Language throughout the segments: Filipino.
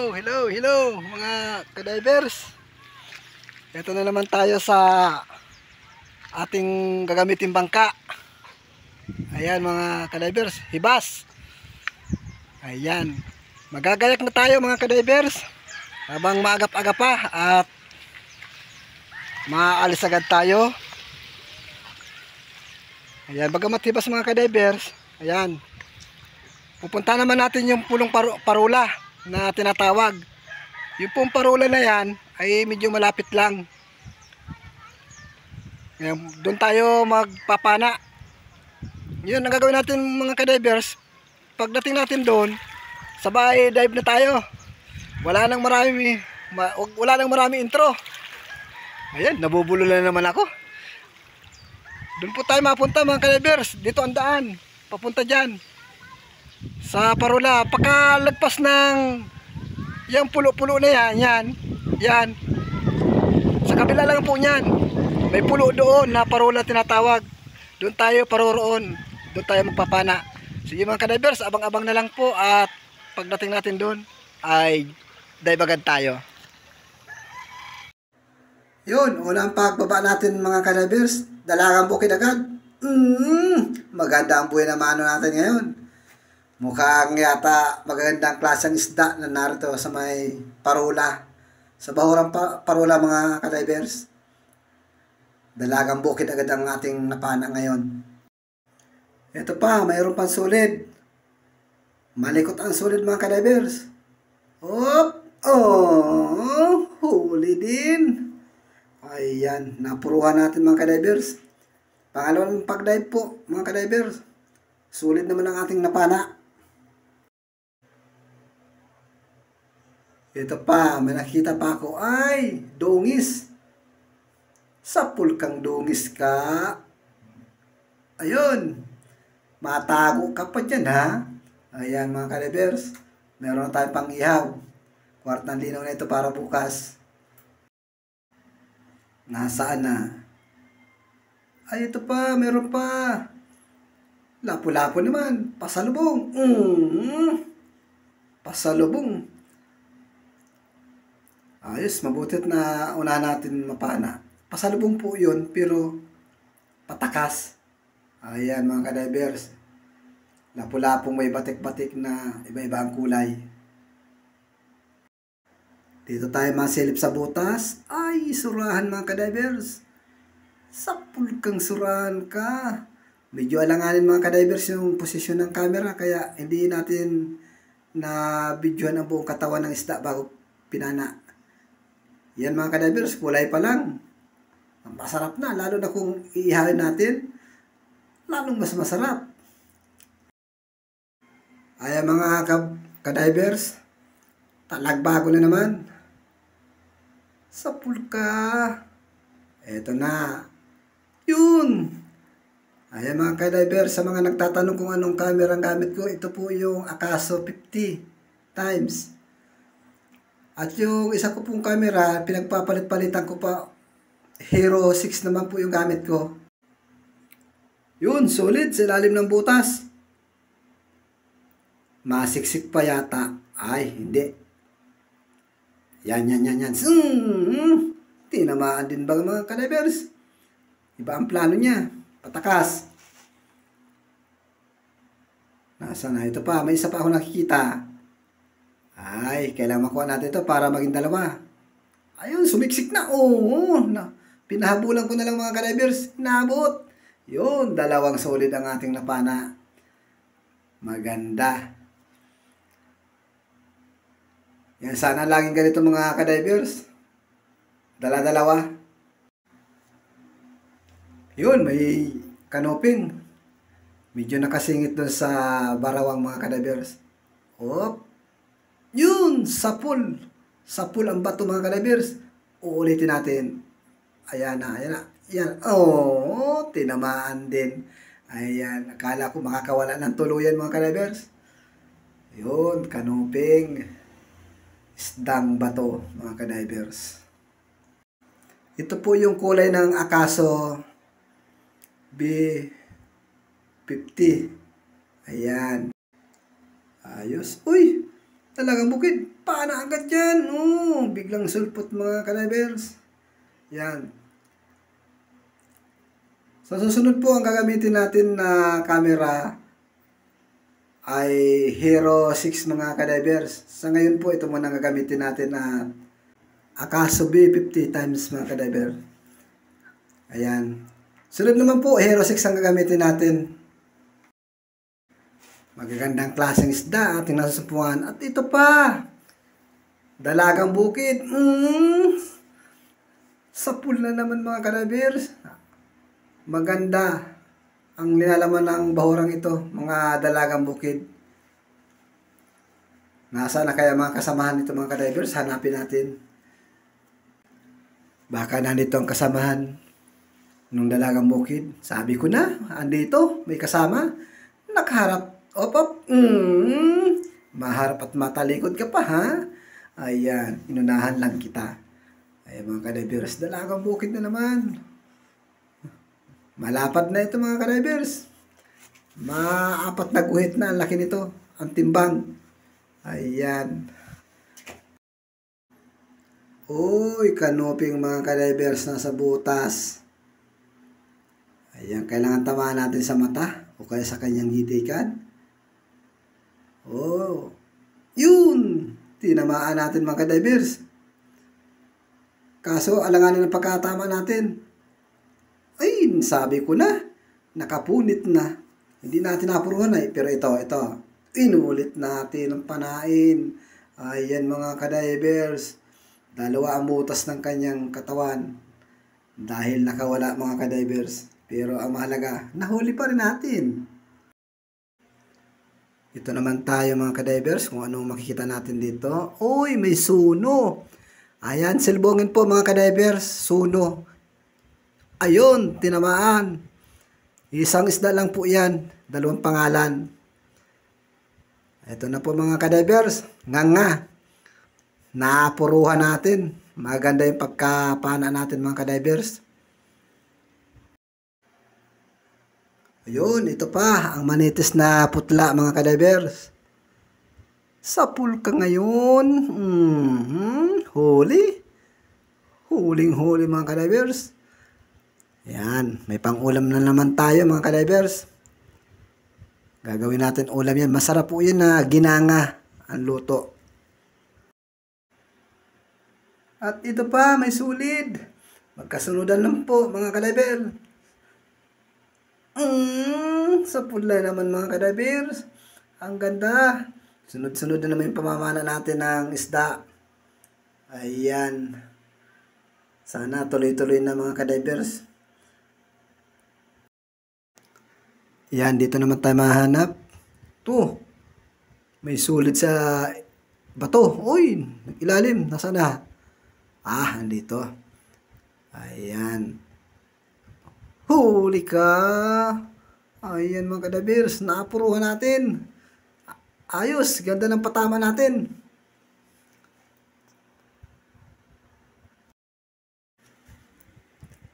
Hello mga ka-divers. Ito na naman tayo sa ating gagamitin bangka. Ayan mga ka-divers, hibas. Ayan. Magagayak na tayo mga ka-divers. Habang maagap-agap pa at maalis agad tayo. Ayan, bagamat hibas mga ka-divers. Ayan. Pupunta naman natin yung pulong parula na tinatawag. Yung pong parula na yan ay medyo malapit lang. Ayan, doon tayo magpapana. Yun ang gagawin natin mga ka-divers. Pagdating natin doon, sabay dive na tayo. Wala nang marami intro. Ayan, nabubulo na naman ako. Doon po tayo mapunta mga ka-divers. Dito ang daan, papunta dyan sa parula. Pakalagpas ng yung pulo-pulo na yan. Sa kabila lang po yan. May pulo doon na parula tinatawag. Doon tayo paroroon. Doon tayo magpapana. Sige mga ka-divers, abang-abang na lang po. At pagdating natin doon ay dive agad tayo. Yun, unang pagbaba natin mga ka-divers. Dalagang bukid agad. Maganda ang buhay na mano natin ngayon. Mukhang yata magagandang klaseng isda na narito sa may parula. Sa bahurang parula mga ka-divers. Dalagang bukid agad ang ating napana ngayon. Ito pa, mayroon pang sulid. Malikot ang sulid mga ka-divers. Huli din. Ayan, napuruhan natin mga ka-divers. Pangalawang pag-dive po mga ka-divers. Sulit naman ang ating napana. Ito pa, may nakita pa ako. Ay, dungis. Sapul kang dungis ka. Ayun. Matago ka pa dyan ha. Ayan mga ka-divers. Meron na tayong pang-ihaw. Kwartang linaw na ito para bukas. Nasaan na? Ay, ito pa. Meron pa. Lapu-lapu naman. Pasalubong. Pasalubong. Ayos, mabutit na una natin mapana. Pasalubong po yun, pero patakas. Ayan mga ka-divers. Lapu-lapong may batik-batik na iba-iba ang kulay. Dito tayo masilip sa butas. Ay, surahan mga ka-divers. Sapul kang surahan ka. Medyo alanganin mga ka-divers yung posisyon ng camera. Kaya hindi natin na videohan ang buong katawan ng isda bago pinana. Yan mga ka-divers, kulay pa lang. Masarap na, lalo na kung iihain natin, lalong mas masarap. Ayan mga ka-divers, talagbago na naman. Sapul ka. Eto na. Yun. Ayan mga ka-divers, sa mga nagtatanong kung anong camera ang gamit ko, ito po yung Akaso 50 times. At yung isa ko pong camera, pinagpapalit-palitan ko pa. Hero 6 naman po yung gamit ko. Yun, solid sa ilalim ng butas. Masiksik pa yata. Ay, hindi. Yan. Tinamaan din ba mga ka-divers? Iba ang plano niya. Patakas. Nasaan na? Ito pa, may isa pa ako nakikita. Ay, kailangan makuha natin ito para maging dalawa. Ayun, sumiksik na. Pinahabulan ko na lang mga ka-divers. Naabot. Yun, dalawang solid ang ating napana. Maganda. Yan, sana laging ganito mga ka-divers. Dala-dalawa. Yun, may kanoping. Medyo nakasingit doon sa barawang mga ka-divers. Yun, sapul. Sapul ang bato mga ka-divers. Uulitin natin. Ayan na. Yan. Tinamaan din. Ayan, akala ko makakawala ng tuluyan mga ka-divers. Yun, kanuping. Isdang bato mga ka-divers. Ito po yung kulay ng Akaso B50. Ayan. Ayos. Uy! Talagang bukid. Paano agad yan? Oh, biglang sulpot mga kadivers. Yan. Sa susunod po, ang gagamitin natin na camera ay Hero 6 mga kadivers. Sa ngayon po, ito muna ang gagamitin natin na Akaso B50 times mga kadivers. Ayan. Sunod naman po, Hero 6 ang gagamitin natin. Magagandang klaseng isda ating nasusupuan. At ito pa, dalagang bukid. Sa pool na naman mga kadivers. Maganda ang nilalaman ng bahurang ito, mga dalagang bukid. Nasa na kaya mga kasamahan nito mga kadivers? Hanapin natin. Baka nandito ang kasamahan ng dalagang bukid. Sabi ko na, andito, may kasama. Nakaharap. Op. Maharap at matalikod ka pa, ha? Ayan, inunahan lang kita. Ayan mga kadivers, dalagang bukid na naman. Malapad na ito mga kadivers. Maapat na guhit na ang laki nito. Ang timbang. Ayan. Uy, kanoping mga kadivers nasa butas. Ayan, kailangan tamaan natin sa mata o kaya sa kanyang hitikan. Oh, yun! Tinamaan natin mga kadivers. Kaso, alanganin ang pagkatama natin. Ay, sabi ko na, nakapunit na. Hindi natin napuruhan ay, pero ito. Inulit natin ang panain. Ayan mga kadivers. Dalawa ang butas ng kanyang katawan. Dahil nakawala mga kadivers. Pero ang mahalaga, nahuli pa rin natin. Ito naman tayo mga kadivers, kung anong makikita natin dito. Uy, may suno. Ayan, silbongin po mga kadivers, suno. Ayun, tinamaan. Isang isda lang po yan, dalawang pangalan. Ito na po mga kadivers, nga. Naapuruhan natin. Maganda yung pagkapana natin mga kadivers. Ayun, ito pa, ang manitis na putla mga kadivers. Sa pool ka ngayon. Huli. Huling-huli mga kadivers. Ayan, may pang-ulam na naman tayo mga kadivers. Gagawin natin ulam yan. Masarap po yun na ginanga ang luto. At ito pa, may sulid. Magkasunodan lang po mga kadivers. Sa pula naman mga kadivers. Ang ganda. Sunod-sunod na naman yung pamamana natin ng isda. Ayan. Sana tuloy-tuloy na mga kadivers. Yan, dito naman tayo mahanap. Ito. May sulit sa bato. Uy, ilalim. Nasaan na? Andito. Ayan. Huli ka. Ayan mga kadivers. Naapuruhan natin. Ayos. Ganda ng patama natin.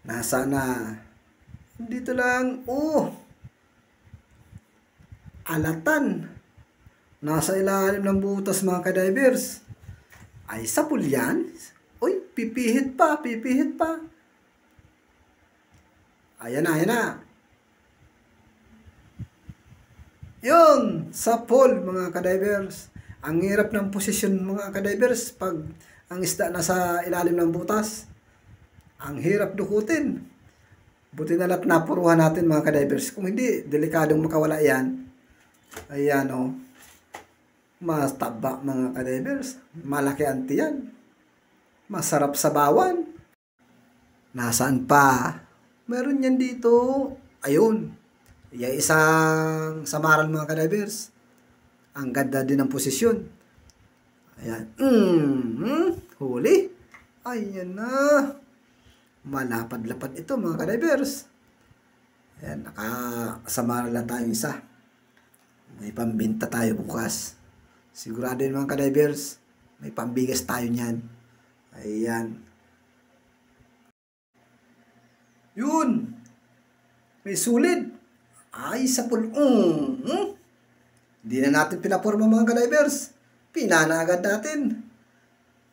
Nasaan na? Dito lang. Alatan. Nasa ilalim ng butas mga kadivers. Ay, sa pool yan? Uy, pipihit pa. Ayan na. Yun, sa pool mga kadivers. Ang hirap ng posisyon mga kadivers pag ang isda nasa ilalim ng butas. Ang hirap dukutin. Buti na lang napuruhan natin mga kadivers. Kung hindi, delikadong makawala yan. Ayan o. Mas taba mga kadivers. Malaki ang tiyan. Masarap sa bawan. Nasaan pa? Meron yan dito. Ayun. Yung isang samaran mga kadivers. Ang ganda din ng posisyon. Ayan. Huli. Ayan na. Malapad-lapad ito mga kadivers. Ayan. Nakasamaran lang tayong isa. May pambinta tayo bukas. Sigurado yun mga kadivers. May pambigas tayo niyan. Ayan. Yun. May sulid. Ay, sa pool. Hindi na natin pinaporma mga kadivers. Pinana agad natin.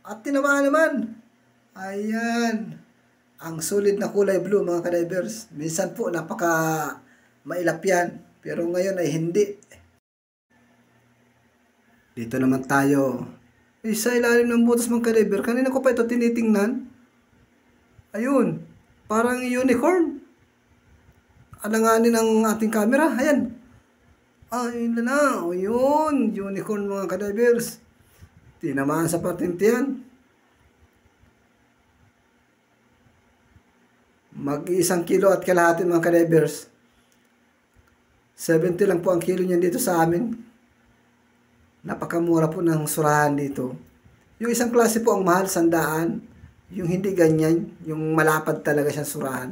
At tinamaan naman. Ayan. Ang solid na kulay blue mga kadivers. Minsan po napaka mailap yan. Pero ngayon ay hindi. Dito naman tayo. Sa ilalim ng butas mga kadiver. Kanina ko pa ito tinitingnan. Ayun. Parang unicorn. Alanganin ang ating camera. Ayan. Ayun na. Ayun. Unicorn mga kadivers. Tinamaan sa patintiyan. Mag-1 kilo at kalahati mga kadivers. 70 lang po ang kilo niyan dito sa amin. Napakamura po ng surahan dito. Yung isang klase po ang mahal, 100. Yung hindi ganyan, yung malapad talaga siyang surahan.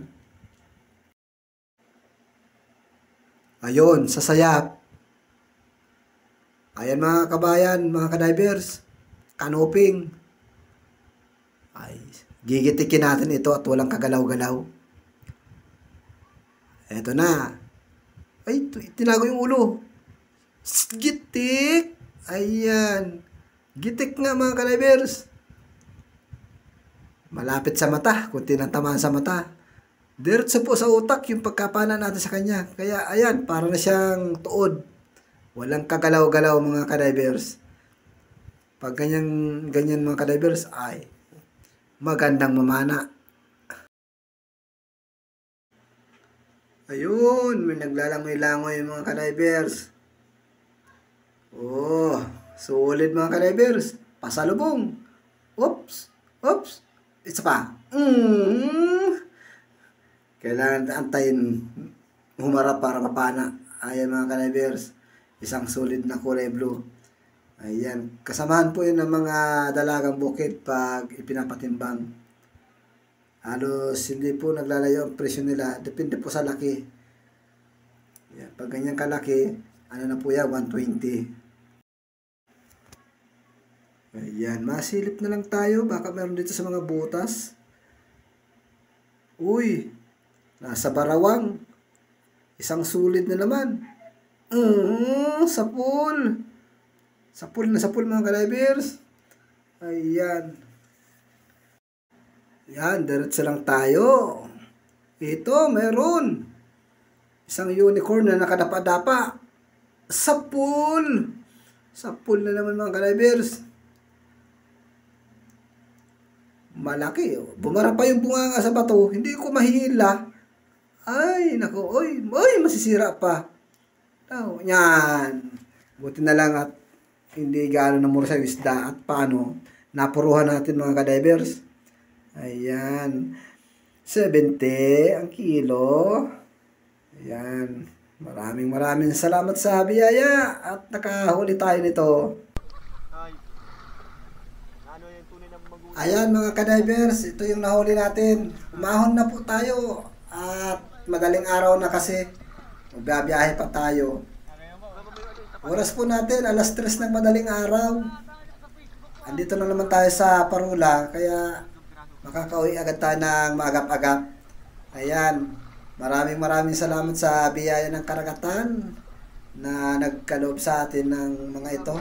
Ayun, sa sayap. Ayan mga kabayan, mga kadivers. Kanoping. Ay, gigitikin natin ito at walang kagalaw-galaw. Eto na. Ay, tinago yung ulo. Gitik. Ayan. Gitik nga mga kadivers. Malapit sa mata. Kunti ng tamaan sa mata. Diretso po sa utak yung pagkapana natin sa kanya. Kaya ayan, para na siyang tuod. Walang kagalaw-galaw mga kadivers. Pag ganyan mga kadivers, ay magandang mamana. Ayun, may naglalangoy-langoy mga kadivers. Oh, solid mga kadivers. Pasalubong. Oops, oops. Isa pa. Kailangan antayin humarap para mapana. Ayan mga kadivers. Isang solid na kulay blue. Ayan. Kasamahan po yun ng mga dalagang bukid pag ipinapatimbang. Halos hindi po naglalayo ang presyo nila. Depende po sa laki. Ayan. Pag ganyan kalaki, ano na po yan? 120. Ayan. Masilip na lang tayo. Baka meron dito sa mga butas. Uy. Nasa barawang. Isang sulit na naman. Sapul. Sapul na sapul mga kadivers. Ayan. Yan, diretso lang tayo. Ito, meron. Isang unicorn na nakadapa-dapa. Sapul. Sapul na naman mga kadivers. Malaki. Bumara pa yung bunganga sa bato. Hindi ko mahila. Ay, naku. Oy, masisira pa. Oh, yan. Buti na lang at hindi gaano namura sa isda at paano napuruhan natin mga kadivers. Ayan. 70 ang kilo. Ayan. Maraming salamat sa biyaya at nakahuli tayo nito. Ayan mga kadivers, ito yung nahuli natin. Umahon na po tayo at madaling araw na kasi. Magbabiyahe pa tayo. Oras po natin, 3:00 ng madaling araw. Andito na naman tayo sa Parula, kaya makakauwi agad tayo ng maagap-agap. Ayan, maraming salamat sa biyaya ng karagatan na nagkaloob sa atin ng mga ito.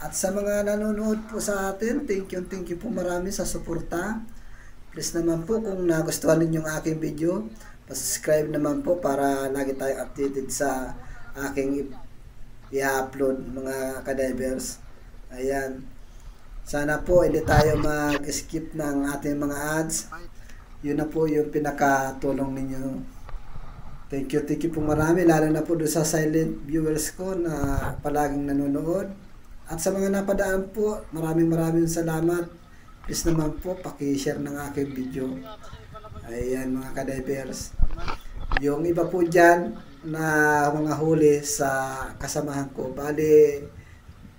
At sa mga nanonood po sa atin, thank you po marami sa suporta. Please naman po kung nagustuhan ninyo ang aking video, subscribe naman po para lagi tayong updated sa aking i-upload mga kadivers. Ayan. Sana po hindi tayo mag-skip ng ating mga ads. Yun na po yung pinakatulong ninyo. Thank you po marami, lalo na po doon sa silent viewers ko na palaging nanonood. At sa mga napadaan po, maraming salamat. Please naman po, paki-share ng aking video. Ayan mga kadivers. Yung iba po dyan na mga huli sa kasamahan ko. Bali,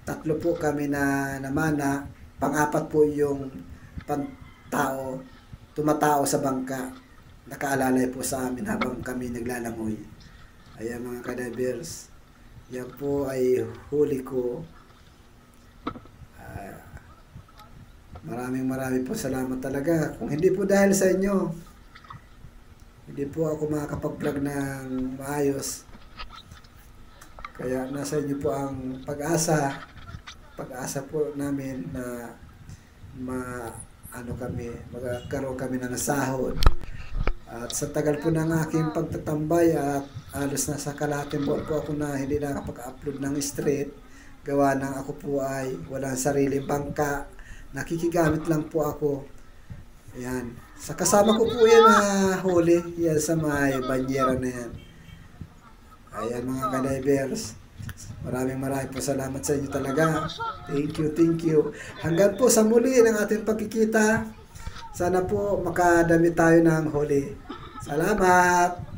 3 po kami na namana. Pang-4 po yung tumatao sa bangka. Nakaalalay po sa amin habang kami naglalangoy. Ayan mga kadivers. Yan po ay huli ko. Maraming po salamat talaga. Kung hindi po dahil sa inyo, hindi po ako makakapag-vlog ng maayos. Kaya nasa inyo po ang pag-asa pag-asa po namin na magkaroon kami ng sahod. At sa tagal po ng aking pagtatambay at alos na sa kalahating buwan po ako na hindi nakapag-upload ng street, gawa ng ako po ay walang sariling bangka, nakikigamit lang po ako. Ayan. Sa kasama ko po yan na huli, yan sa may banyera na yan. Ayan mga ka-divers. Maraming po salamat sa inyo talaga. Thank you, thank you. Hanggang po sa muli ng ating pagkikita. Sana po makadami tayo ng huli. Salamat!